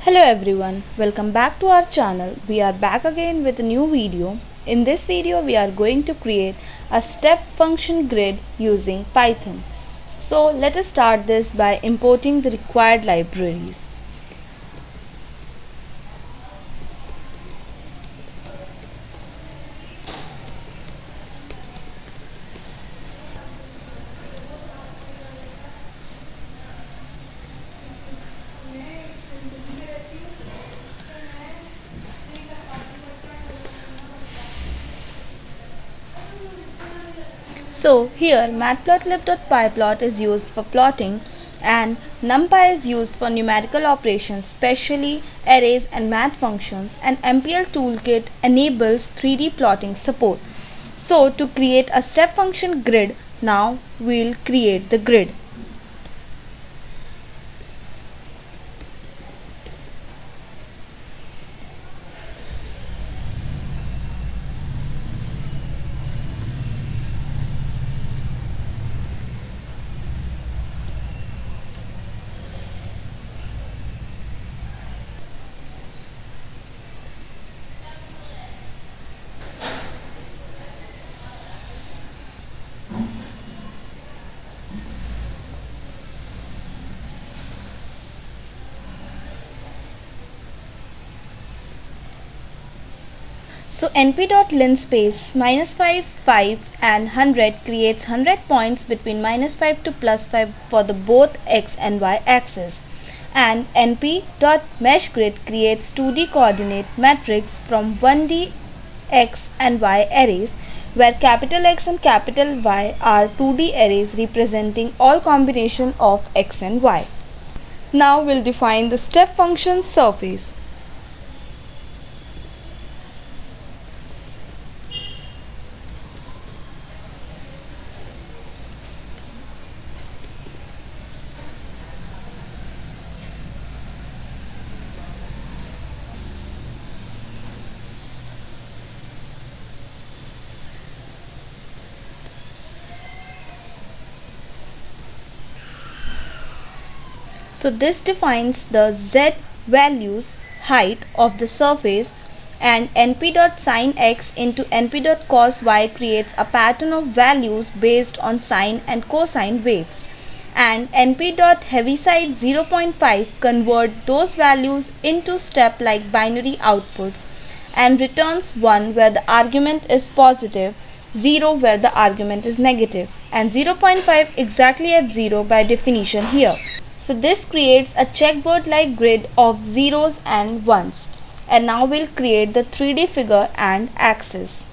Hello everyone, welcome back to our channel. We are back again with a new video. In this video we are going to create a step function grid using Python. So let us start this by importing the required libraries. So here matplotlib.pyplot is used for plotting and numpy is used for numerical operations, especially arrays and math functions, and MPL toolkit enables 3D plotting support. So to create a step function grid, now we'll create the grid. So np.linspace -5, 5 and 100 creates 100 points between -5 to +5 for the both x and y axis. And np.meshgrid creates 2D coordinate matrix from 1D x and y arrays, where capital X and capital Y are 2D arrays representing all combination of x and y. Now we'll define the step function surface. So this defines the z values height of the surface, and np.sin x into np.cos y creates a pattern of values based on sine and cosine waves, and np.heaviside 0.5 convert those values into step-like binary outputs and returns 1 where the argument is positive, 0 where the argument is negative, and 0.5 exactly at 0 by definition here. So this creates a checkboard-like grid of zeros and ones. And now we'll create the 3D figure and axis.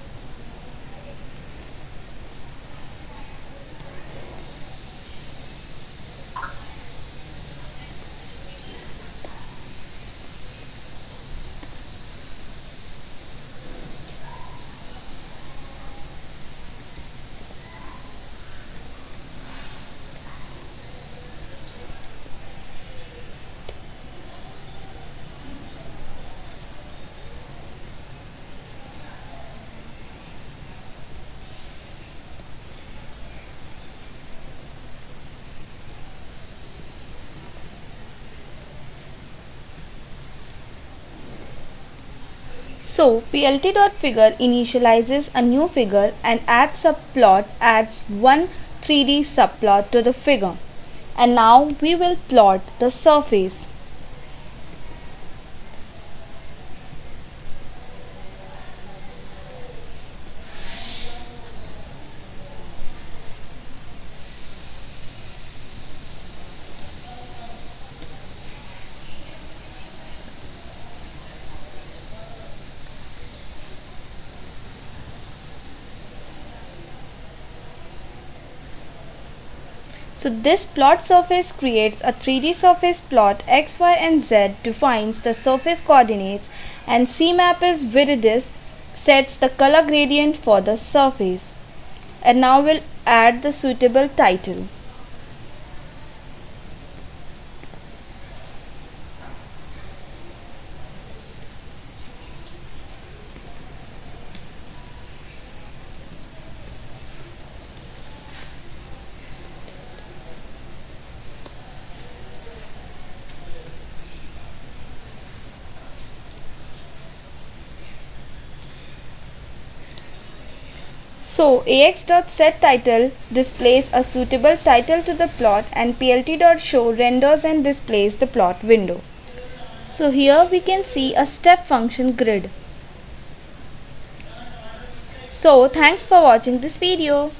So plt.figure initializes a new figure, and add subplot adds one 3D subplot to the figure. And now we will plot the surface. So this plot surface creates a 3D surface plot. X, Y and Z defines the surface coordinates, and CMap is viridis sets the color gradient for the surface. And now we'll add the suitable title. So ax.setTitle displays a suitable title to the plot, and plt.show renders and displays the plot window. So here we can see a step function grid. So thanks for watching this video.